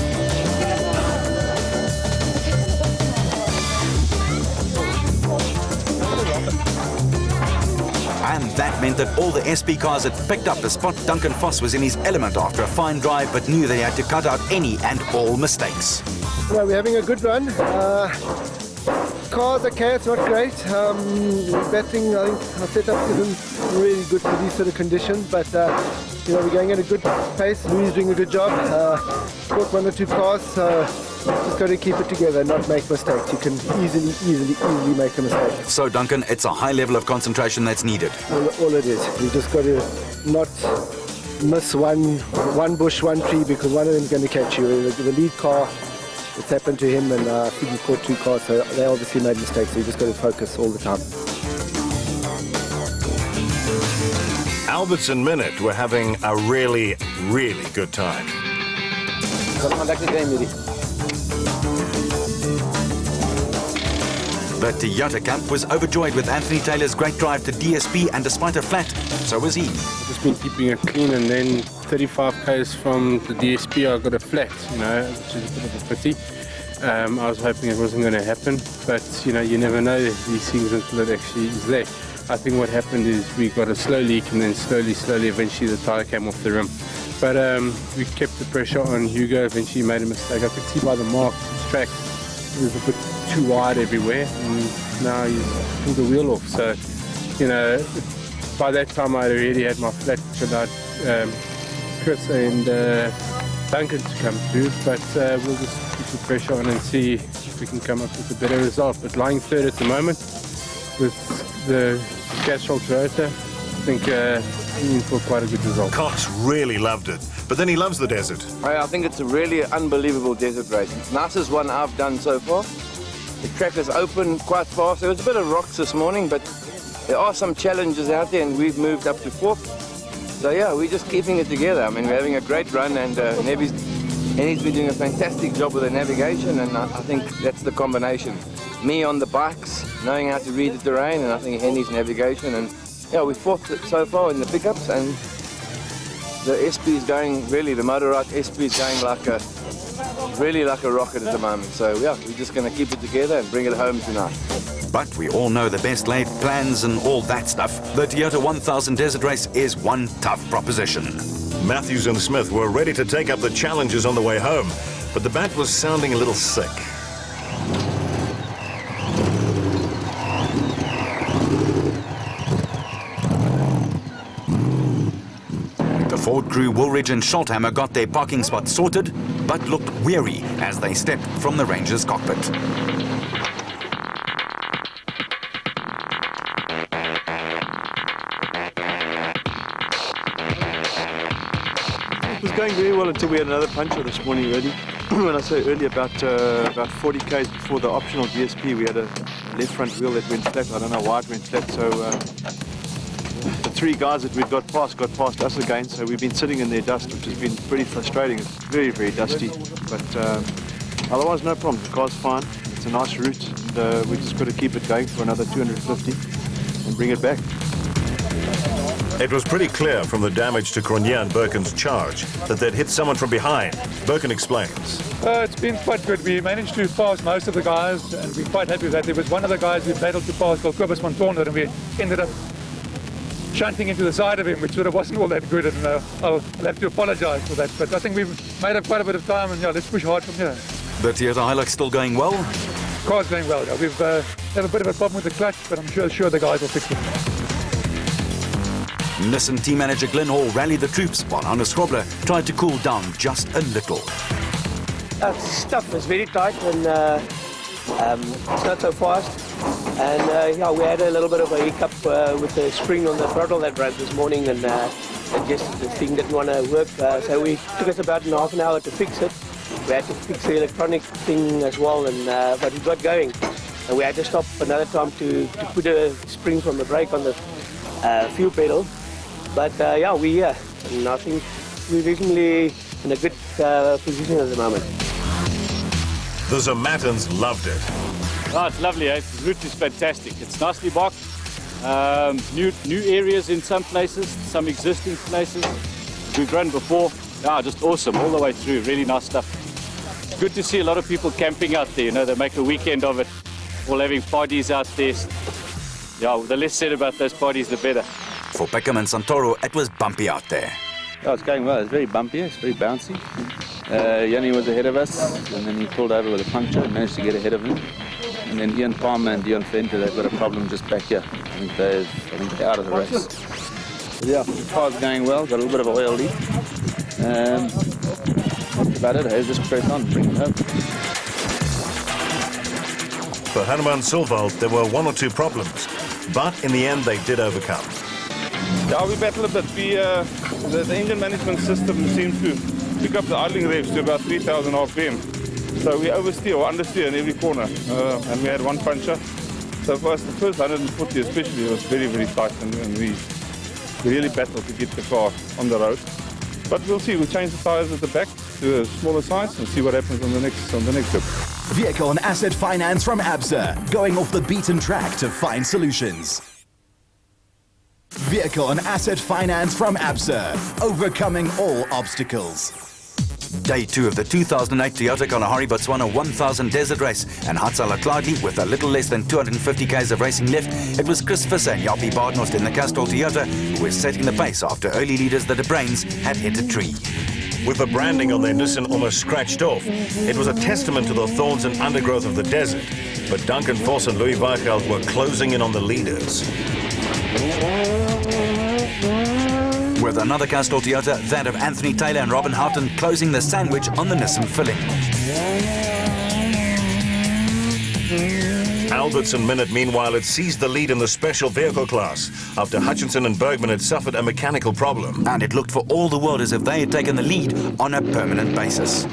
And that meant that all the SP cars had picked up the spot. Duncan Voss was in his element after a fine drive, but knew they had to cut out any and all mistakes. Well, we're having a good run. Cars okay, it's not great. Betting, I think our setup isn't really good for these sort of conditions, but you know, we're going at a good pace. Louis is doing a good job. Caught one or two cars, so just got to keep it together, not make mistakes. You can easily make a mistake. So, Duncan, it's a high level of concentration that's needed. All it is. You just got to not miss one bush, one tree, because one of them is going to catch you. The lead car, it's happened to him, and I think he caught two cars, so they obviously made mistakes, so you just got to focus all the time. Alberts and Minute were having a really, really good time. The Toyota camp was overjoyed with Anthony Taylor's great drive to DSP, and despite a flat, so was he. Just been keeping it clean, and then 35 k's from the DSP I got a flat, you know, which is a bit of a pity. I was hoping it wasn't going to happen, but you know, you never know these things until it actually is there. I think what happened is we got a slow leak, and then slowly, eventually the tyre came off the rim. But we kept the pressure on Hugo. Eventually he made a mistake. I could see by the mark, his track, it was a bit too wide everywhere, and now he's pulled the wheel off. So, you know, by that time I already had my flat, which allowed Chris and Duncan to come through. But we'll just keep the pressure on and see if we can come up with a better result. But lying third at the moment with the Castrol Toyota, I think in for quite a good result. Cox really loved it, but then he loves the desert. I think it's a really unbelievable desert race. It's the nicest one I've done so far. The track is open quite fast. There was a bit of rocks this morning, but there are some challenges out there, and we've moved up to fourth. So yeah, we're just keeping it together. I mean, we're having a great run, and Henny's been doing a fantastic job with the navigation, and I think that's the combination. Me on the bikes, knowing how to read the terrain, and I think Henny's navigation, and yeah, we're fourth so far in the pickups, and the SP is going, really, the Motorrad SP is going really like a rocket at the moment. So yeah, we're just going to keep it together and bring it home tonight. But we all know the best laid plans and all that stuff. The Toyota 1000 Desert Race is one tough proposition. Matthews and Smith were ready to take up the challenges on the way home, but the bat was sounding a little sick. Ford crew Woolridge and Schultheimer got their parking spot sorted, but looked weary as they stepped from the Ranger's cockpit. It was going very well until we had another puncture this morning, really. When I say earlier, about 40 k's before the optional DSP, we had a left front wheel that went flat. I don't know why it went flat, so the three guys that we'd got past us again, so we've been sitting in their dust, which has been pretty frustrating. It's very, very dusty, but otherwise no problem. The car's fine. It's a nice route, and we just got to keep it going for another 250 and bring it back. It was pretty clear from the damage to Cronje and Birken's charge that they'd hit someone from behind. Birken explains. It's been quite good. We managed to pass most of the guys, and we're quite happy with that. There was one of the guys we battled to pass called Kobus van Toorn, and we ended up shunting into the side of him, which sort of wasn't all that good, and I'll have to apologise for that. But I think we've made up quite a bit of time, and yeah, let's push hard from here. The Toyota Hilux still going well? Car's going well. Yeah. We've had a bit of a problem with the clutch, but I'm sure the guys will fix it. Nissan team manager Glenn Hall rallied the troops while Hannes Grobler tried to cool down just a little. Stuff is very tight and it's not so fast. And yeah, we had a little bit of a hiccup with the spring on the throttle that broke this morning, and just the thing didn't want to work. So we took us about half an hour to fix it. We had to fix the electronic thing as well, and but we got going. And we had to stop another time to put a spring from the brake on the fuel pedal. But yeah, we're here, and I think we're reasonably in a good position at the moment. The Zermattens loved it. Oh, it's lovely, eh? The route is fantastic. It's nicely blocked. New areas in some places, some existing places we've run before. Yeah, just awesome all the way through. Really nice stuff. Good to see a lot of people camping out there. You know, they make a weekend of it, all having parties out there. Yeah, the less said about those parties, the better. For Peckham and Santoro, it was bumpy out there. Oh, it's going well. It's very bumpy. It's very bouncy. Yanni was ahead of us, and then he pulled over with a puncture and managed to get ahead of him. And then Ian Palmer and Dion Venter, they've got a problem just back here. I think they're out of the race. But yeah, the car's going well. Got a little bit of an oil leak. That's about it. Hey, just press on, bring it home. For Hanuman Silvald, there were one or two problems, but in the end they did overcome. Yeah, we battled a bit. The engine management system seems to pick up the idling revs to about 3,000 RPM. So we oversteer or understeer in every corner, and we had one puncture. So for us, the first 140 especially, was very, very tight, and we really battled to get the car on the road. But we'll see. We'll change the tyres at the back to a smaller size and see what happens on the next trip. Vehicle and asset finance from ABSA, going off the beaten track to find solutions. Vehicle and asset finance from ABSA, overcoming all obstacles. Day 2 of the 2008 Toyota Kalahari Botswana 1000 Desert Race, and Hatsala Clarkey with a little less than 250 k's of racing left. It was Chris Visser and Japie Badenhorst in the Castrol Toyota who were setting the pace after early leaders the De Bruins had hit a tree. With the branding on their Nissan almost scratched off, it was a testament to the thorns and undergrowth of the desert. But Duncan Vos and Louis Weichelt were closing in on the leaders. With another Castrol Toyota, that of Anthony Taylor and Robin Houghton, closing the sandwich on the Nissan filling. Albertson Minute, meanwhile, had seized the lead in the special vehicle class after Hutchinson and Bergman had suffered a mechanical problem. And it looked for all the world as if they had taken the lead on a permanent basis.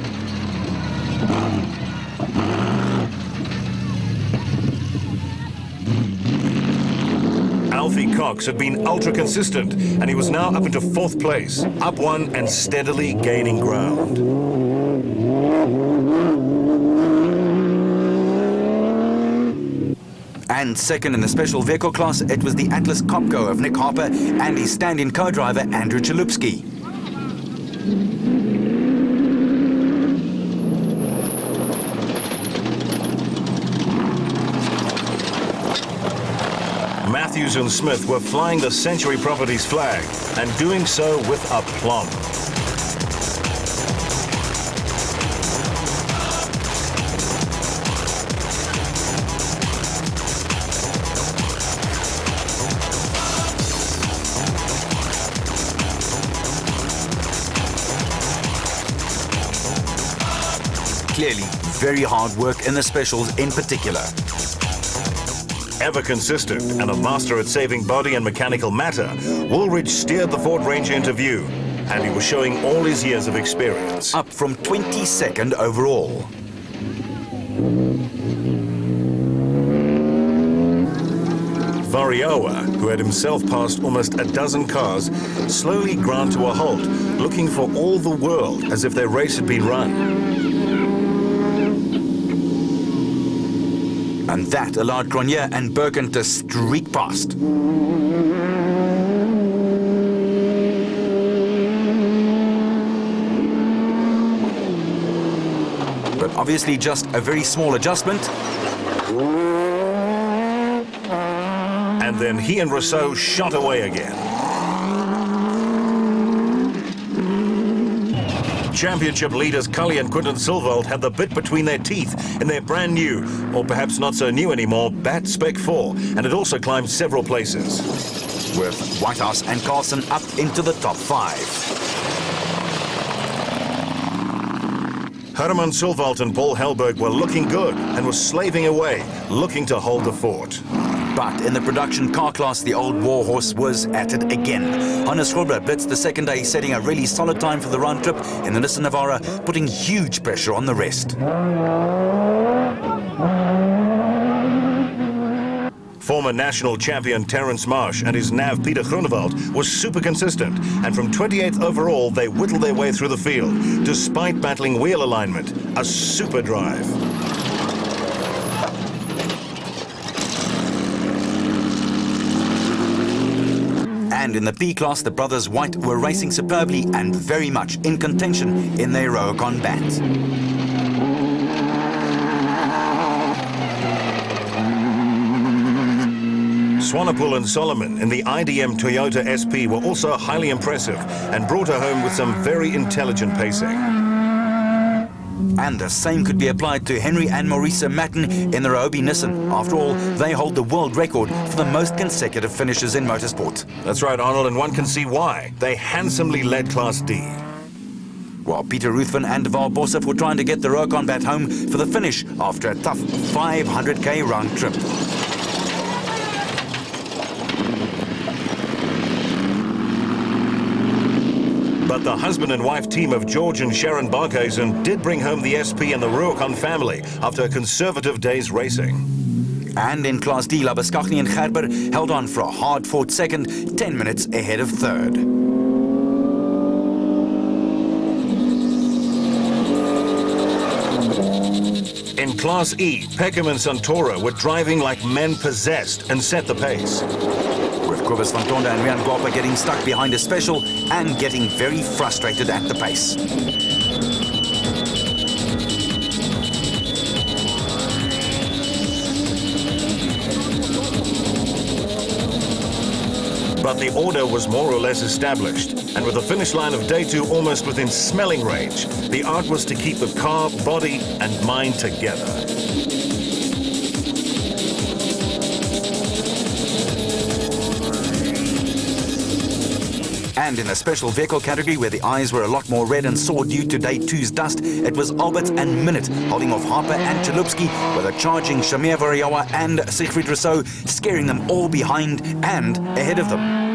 Alfie Cox had been ultra consistent, and he was now up into 4th place, up one and steadily gaining ground. And second in the special vehicle class, it was the Atlas Copco of Nick Harper and his stand-in co-driver Andrew Chalupsky. Matthews and Smith were flying the Century Properties flag, and doing so with aplomb. Clearly, very hard work in the specials in particular. Ever consistent and a master at saving body and mechanical matter, Woolridge steered the Ford Ranger into view, and he was showing all his years of experience. Up from 22nd overall. Varioa, who had himself passed almost a dozen cars, slowly ground to a halt, looking for all the world as if their race had been run. And that allowed Cronje and Birken to streak past. Obviously just a very small adjustment. And then he and Rousseau shot away again. Championship leaders Cully and Quinton Silvold had the bit between their teeth in their brand new, or perhaps not so new anymore, Bat Spec 4, and it also climbed several places. With Whitehouse and Carlson up into the top 5. Herman Silvold and Paul Hellberg were looking good and were slaving away, looking to hold the fort. But in the production car class, the old warhorse was at it again. Hannes Grobler blitzed the second day, setting a really solid time for the round trip in the Nissan Navara, putting huge pressure on the rest. Former national champion Terence Marsh and his nav Peter Groenewald was super consistent, and from 28th overall they whittled their way through the field, despite battling wheel alignment, a super drive. And in the B class, the brothers White were racing superbly and very much in contention in their Rurocon Bat. Swanepoel and Solomon in the IDM Toyota SP were also highly impressive and brought her home with some very intelligent pacing. And the same could be applied to Henry and Maurice Matten in the Ryobi Nissan. After all, they hold the world record for the most consecutive finishes in motorsport. That's right, Arnold, and one can see why. They handsomely led Class D. While Peter Ruthven and Val Boshoff were trying to get the Rurocon Bat home for the finish after a tough 500k round trip. But the husband and wife team of George and Sharon Barkhuizen did bring home the SP and the Rurocon family after a conservative day's racing. And in Class D, Labuschagne and Gerber held on for a hard-fought second, 10 minutes ahead of third. In Class E, Peckham and Santoro were driving like men possessed and set the pace. With Cobus van Tonder and Rian Guapa getting stuck behind a special and getting very frustrated at the pace. But the order was more or less established, and with the finish line of day 2 almost within smelling range, the art was to keep the car, body and mind together. And in the special vehicle category, where the eyes were a lot more red and sore due to day 2's dust, it was Albert and Minute holding off Harper and Chalupsky, with a charging Shamir Variawa and Siegfried Rousseau scaring them all behind and ahead of them.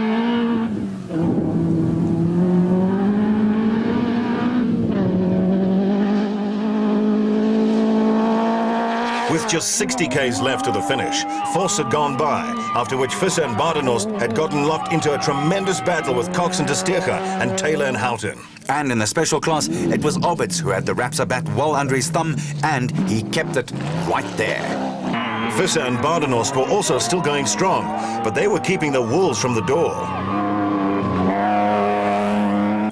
With just 60 k's left to the finish, Vos had gone by, after which Visser and Badenhorst had gotten locked into a tremendous battle with Cox and Testeja and Taylor and Houghton. And in the special class, it was Alberts who had the Rapsa bat well under his thumb, and he kept it right there. Visser and Badenhorst were also still going strong, but they were keeping the wolves from the door.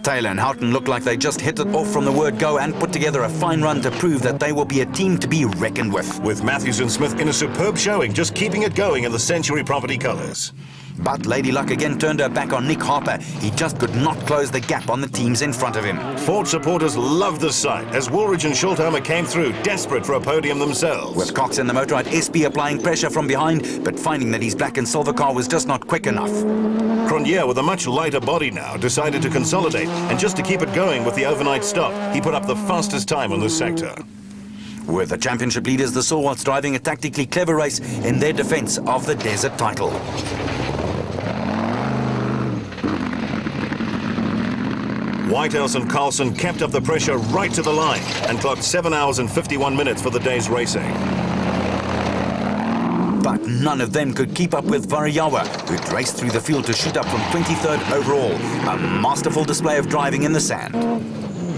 Taylor and Houghton looked like they just hit it off from the word go and put together a fine run to prove that they will be a team to be reckoned with. With Matthews and Smith in a superb showing, just keeping it going in the Century Property colours. But Lady Luck again turned her back on Nick Harper. He just could not close the gap on the teams in front of him. Ford supporters loved the sight as Woolridge and Schultheimer came through, desperate for a podium themselves. With Cox and the Motorrad SP applying pressure from behind, but finding that his black and silver car was just not quick enough. Cronje, with a much lighter body now, decided to consolidate, and just to keep it going with the overnight stop, he put up the fastest time on this sector. With the championship leaders, the Sawats driving a tactically clever race in their defense of the desert title. Whitehouse and Carlson kept up the pressure right to the line and clocked 7 hours and 51 minutes for the day's racing. But none of them could keep up with Variawa, who'd raced through the field to shoot up from 23rd overall. A masterful display of driving in the sand.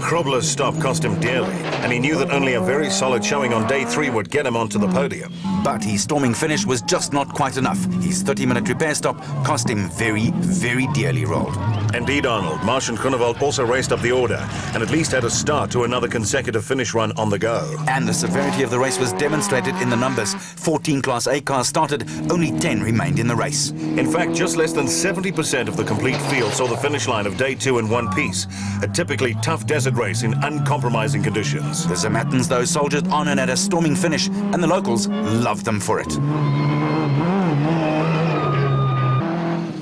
Grobler's stop cost him dearly, and he knew that only a very solid showing on day 3 would get him onto the podium. But his storming finish was just not quite enough. His 30-minute repair stop cost him very, very dearly rolled. Indeed, Arnold. Martian Groenewald also raced up the order and at least had a start to another consecutive finish run on the go. And the severity of the race was demonstrated in the numbers. 14 Class A cars started, only 10 remained in the race. In fact, just less than 70% of the complete field saw the finish line of day 2 in one piece, a typically tough desert race in uncompromising conditions. The Zermattens, though, soldiered on and had a storming finish, and the locals loved them for it.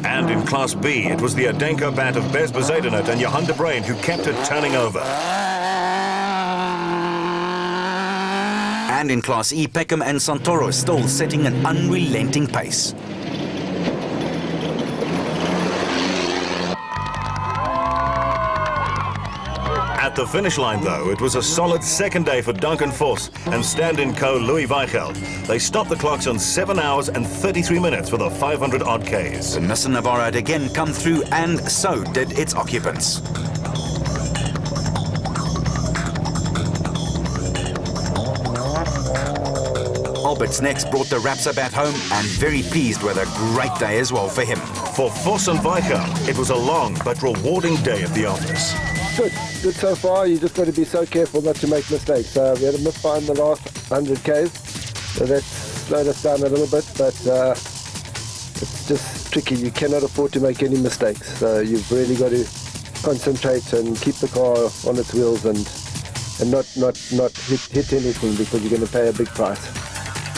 And in Class B, it was the Adenko bat of Bez Bezuidenhout and Johan de Bruyn who kept it turning over. And in Class E, Peckham and Santoro still setting an unrelenting pace. At the finish line, though, it was a solid second day for Duncan Vos and stand-in co Louis Weichelt. They stopped the clocks on 7 hours and 33 minutes for the 500-odd Ks. The Nissan Navara had again come through, and so did its occupants. Albert's next brought the Rapsa bat home, and very pleased with a great day as well for him. For Vos and Weichelt, it was a long but rewarding day at the office. Good so far. You just got to be so careful not to make mistakes. We had a misfire in the last 100 Ks, so that slowed us down a little bit, but it's just tricky. You cannot afford to make any mistakes. So you've really got to concentrate and keep the car on its wheels and not hit anything, because you're going to pay a big price.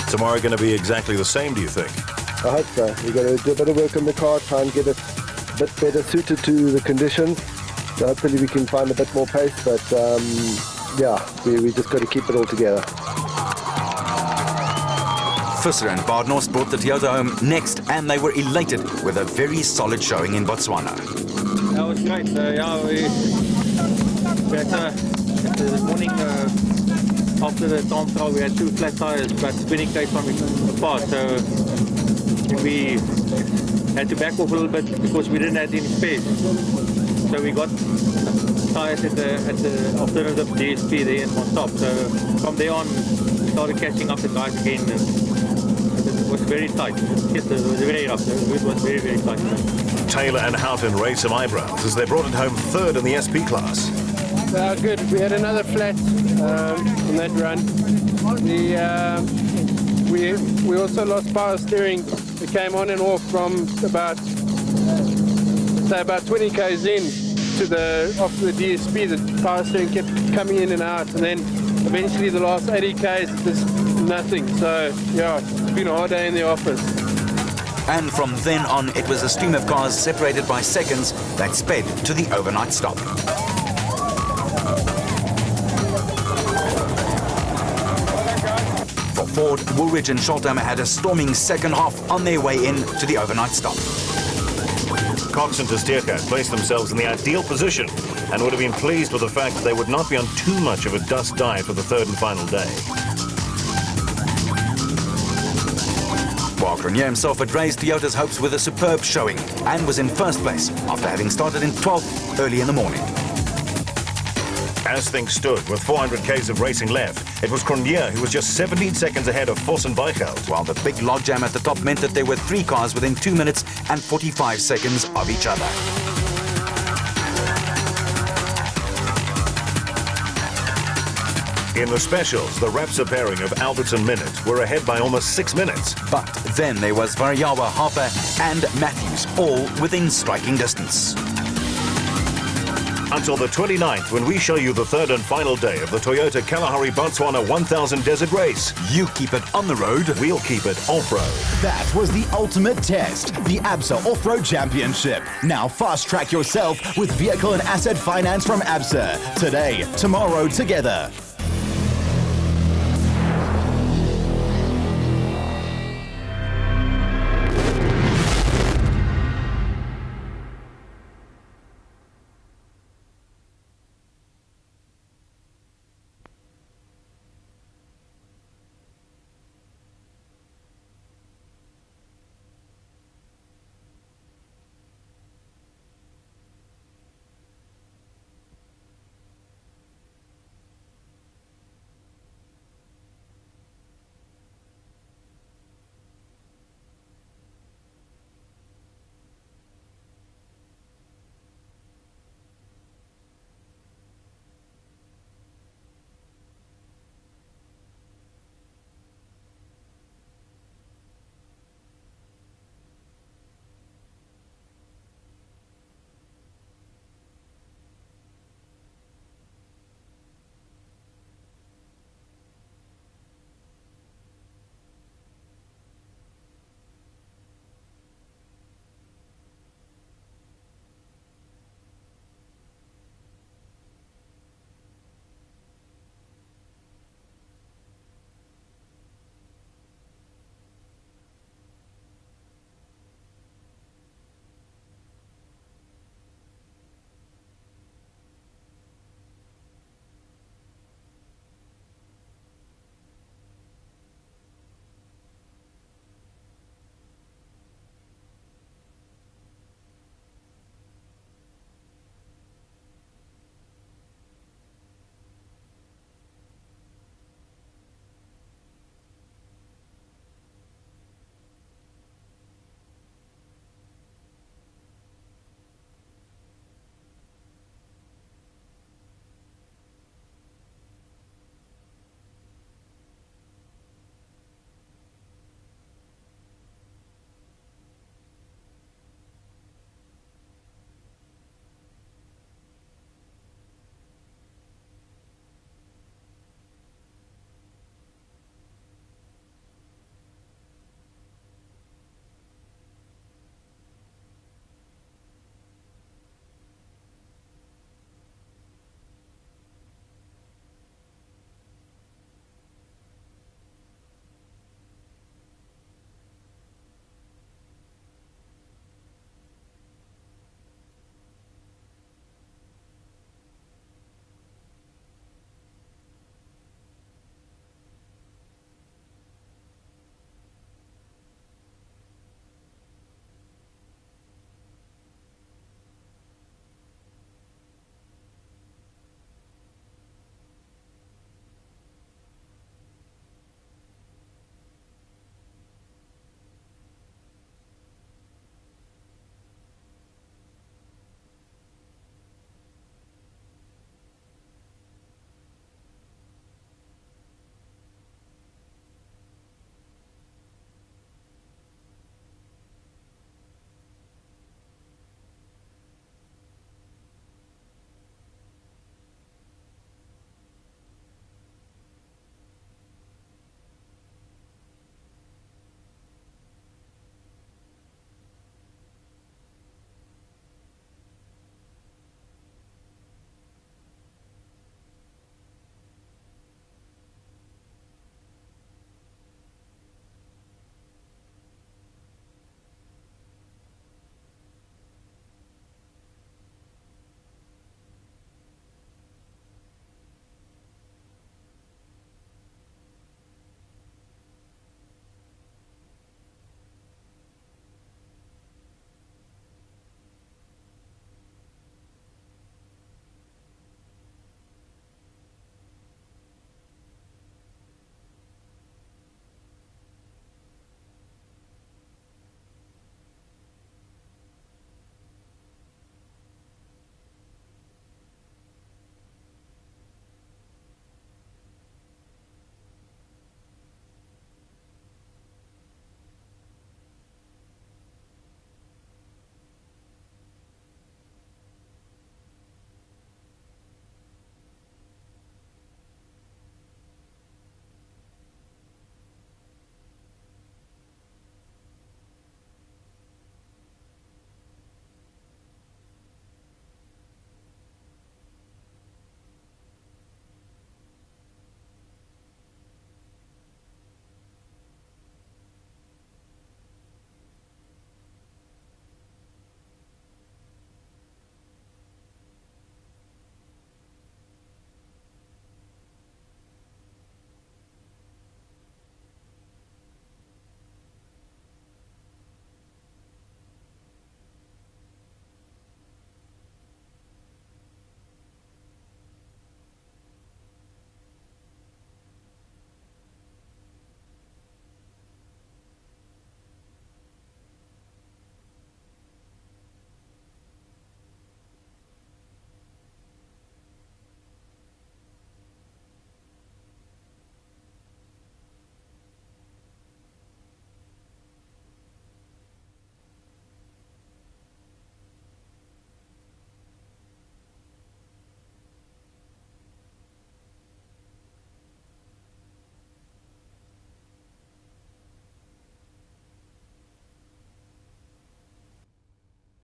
Tomorrow going to be exactly the same, do you think? I hope so. We've got to do a bit of work on the car, try and get it a bit better suited to the conditions. So hopefully we can find a bit more pace, but yeah, we just got to keep it all together. Visser and Badenhorst brought the Toyota home next, and they were elated with a very solid showing in Botswana. That was great. Yeah, we had this morning after the time trial, we had 2 flat tires, but 20 km from apart. So we had to back off a little bit because we didn't have any space. So we got tires at the alternative DSP there on top. So from there on, we started catching up the guys again. And it was very tight. Yes, it was very rough. It was very, very tight. Taylor and Houghton raised some eyebrows as they brought it home third in the SP class. Good. We had another flat on that run. We also lost power steering. It came on and off from about 20 k's in to after the DSP. The power steering kept coming in and out, and then eventually the last 80 k's there's nothing. So yeah, it's been a hard day in the office. And from then on, it was a stream of cars separated by seconds that sped to the overnight stop. For Ford, Woolridge and Scholthammer had a storming second half on their way in to the overnight stop. Cox and Testierka placed themselves in the ideal position and would have been pleased with the fact that they would not be on too much of a dust dive for the third and final day. While Grenier himself had raised Toyota's hopes with a superb showing and was in first place after having started in 12th early in the morning. As things stood, with 400 Ks of racing left, it was Grenier who was just 17 seconds ahead of Vos and Weichelt. While the big logjam at the top meant that there were 3 cars within 2 minutes and 45 seconds of each other. In the specials, the Rapsa pairing of Alberts and Minnaert were ahead by almost 6 minutes. But then there was Variawa, Harper and Matthews, all within striking distance. Until the 29th, when we show you the third and final day of the Toyota Kalahari Botswana 1000 Desert Race. You keep it on the road, we'll keep it off-road. That was the ultimate test, the ABSA Off-Road Championship. Now fast-track yourself with vehicle and asset finance from ABSA. Today, tomorrow, together.